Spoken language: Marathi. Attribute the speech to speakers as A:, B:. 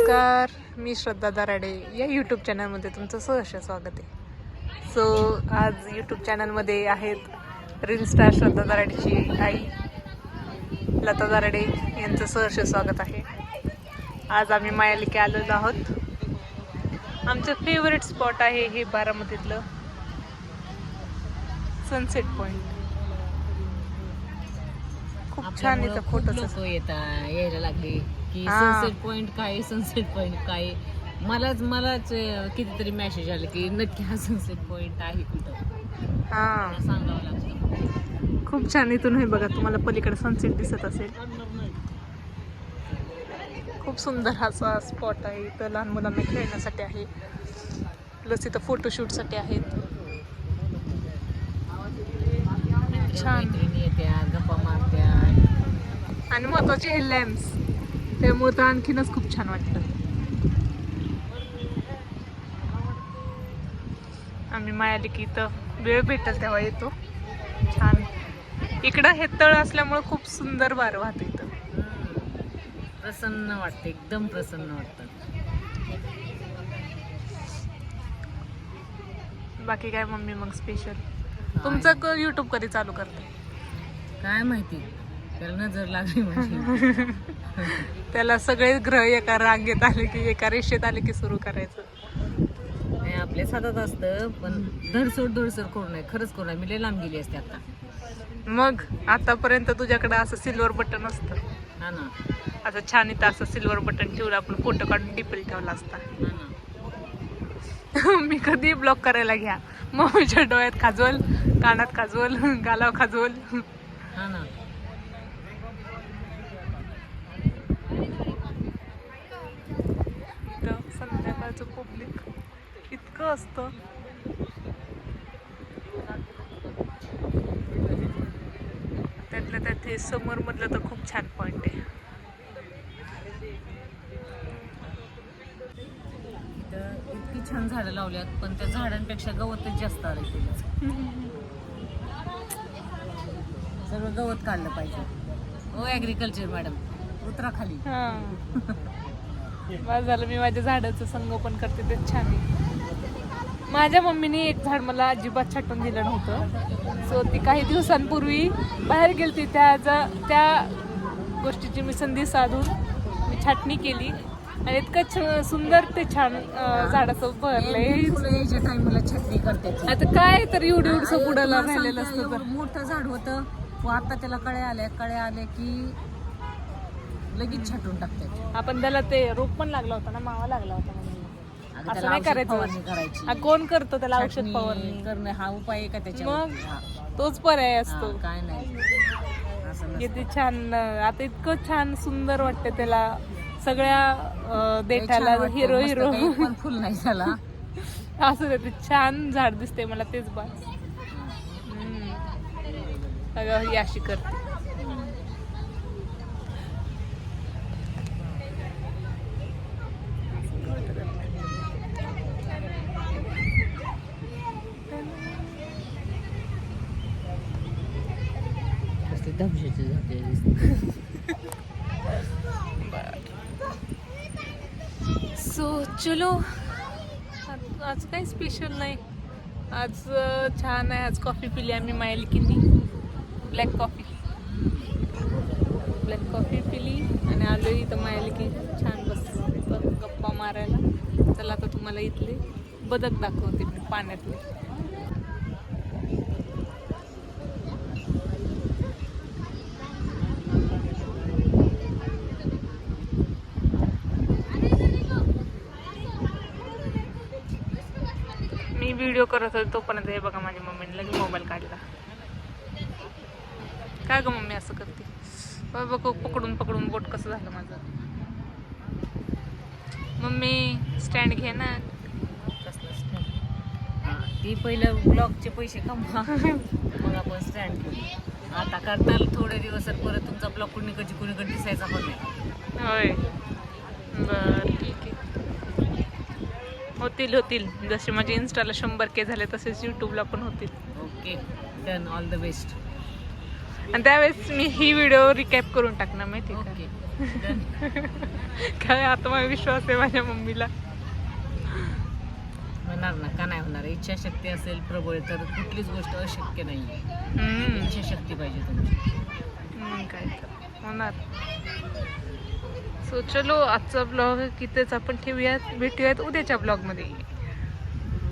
A: नमस्कार, मी श्रद्धा दराडे या यूट्यूब चॅनलमध्ये तुमचं सहर्ष स्वागत आहे. सो आज यूट्यूब चॅनलमध्ये आहेत रील स्टार श्रद्धा दराडेची आई लता दराडे यांचं सहर्ष स्वागत आहे. आज आम्ही मायालिके आलेलो आहोत. आमचं फेवरेट स्पॉट आहे हे बारामतीतलं सनसेट पॉइंट. खूप छान इथं फोटो
B: यायला लागले की सनसेट पॉइंट काय, सनसेट पॉइंट काय. मलाच कितीतरी मेसेज आले की नक्की हा सनसेट पॉइंट आहे कुठं, सांगावं लागतं.
A: खूप छान. इथून हे बघा, तुम्हाला पलीकडे सनसेट दिसत असेल. खूप सुंदर असा स्पॉट आहे. इथं लहान मुलांना खेळण्यासाठी आहे, प्लस इथं फोटोशूटसाठी आहेत. छान
B: येत्या, गप्पा मारत्या
A: आणि महत्वाचे हे लॅम्प्स, त्यामुळे तर आणखीनच खूप छान वाटतं. आम्ही मायालिकी इथं वेळ भेटेल तेव्हा येतो. छान इकडं हे तळ असल्यामुळे खूप सुंदर वारं वाहतं. इथं
B: प्रसन्न वाटतं, एकदम प्रसन्न वाटतं.
A: बाकी काय मम्मी मग स्पेशल तुमचं यूट्यूब कधी चालू करते
B: काय माहिती, त्याला नजर लागली म्हणजे
A: त्याला सगळे ग्रह एका रांगेत आले की, एका रेषेत आले की सुरू करायचं.
B: नाही, आपल्या साधाच असतं, पण धडसड करू नये. खरंच करू नये. मी लय लांब गेली असते आता.
A: मग आतापर्यंत तुझ्याकडे असं सिल्वर बटन असतं.
B: हा ना,
A: असं छान इथं असं सिल्वर बटन ठेवलं, आपण फोटो काढून टिपल ठेवला असता.
B: हा ना.
A: मी कधी ब्लॉक करायला घ्या, मम्मीच्या डोळ्यात खाजवल, कानात खाजवल, गालाव खाजवल.
B: हा ना.
A: संध्याकाळचं पब्लिक इतकं असतं. त्यातल्या त्यात हे समोर मधलं तर खूप छान पॉइंट आहे.
B: इतकी छान झाडं लावल्यात, पण त्या झाडांपेक्षा गवतच जास्त आलं. सगळं गवत काढलं पाहिजे. हो ॲग्रिकल्चर मॅडम, उतरा खाली.
A: बस झालं, मी माझ्या झाडाचं संगोपन करते, ते छान आहे. माझ्या मम्मीने एक झाड मला अजिबात छाटून दिलं नव्हतं. सो ती काही दिवसांपूर्वी बाहेर गेलती, त्या गोष्टीची मी संधी साधून मी छाटणी केली आणि इतकं सुंदर ते छान झाडाचं भरलंय.
B: टाइमला छटणी करते.
A: आता काय तर एवढं बुडाला राहिलेलं असतं. तर
B: मोठं झाड होतं, आता त्याला कळे आले की लगेच छाटून टाकतात.
A: आपण त्याला ते रोप पण लागला होता ना, मावा लागला होता म्हणून. असं नाही करायचं.
B: करायची.
A: कोण करतो त्याला औषध फवारणी
B: करणं हा उपाय आहे का त्याच्या?
A: मग तोच पर्याय असतो.
B: काय नाही,
A: किती छान. आता इतकं छान सुंदर वाटतं त्याला, सगळ्या देठाला हिरो
B: पण फुल नाही झाला
A: असं ते छान झाड दिसते मला, तेच बस. ही अशी करते. सो चलो, आज काही स्पेशल नाही. आज छान आहे. आज कॉफी पिली आम्ही मायालिकींनी, ब्लॅक कॉफी पिली आणि आलो इथं मायालिकी छान बस गप्पा मारायला. चला आता तुम्हाला इथले बदक दाखवते मी, पाण्यातले. मी व्हिडिओ करत होते तोपर्यंत हे बघा, माझ्या मम्मीने लगेच मोबाईल काढला. काय ग मम्मी असं करते? बघ पकडून बोट कसं झालं माझं. मम्मी स्टँड घे ना.
B: कसलं स्टँड? ती पहिलं ब्लॉकचे पैसे कमवा, मग आपण स्टँड घेऊ. आता करताल थोडे दिवस, परत तुमचा ब्लॉक कुणीकडे दिसायचा पण नाही.
A: होय, बरं ठीक आहे. होतील. जसे माझे इन्स्टाला 100K झाले तसेच यूट्यूबला पण होतील.
B: Okay, done. All the best.
A: आणि त्यावेळेस मी ही व्हिडिओ रिकॅप करून टाकणार माहिती का.
B: ओके
A: काय आता मला विश्वास आहे माझ्या मम्मीला.
B: होणार ना, का नाही होणार. इच्छाशक्ती असेल प्रबळ तर कुठलीच गोष्ट अशक्य नाही. इच्छाशक्ती पाहिजे तुमची.
A: काय तर होणार. सो चलो आजचा ब्लॉग कितीच आपण ठेवूयात, भेटूयात उद्याच्या ब्लॉगमध्ये.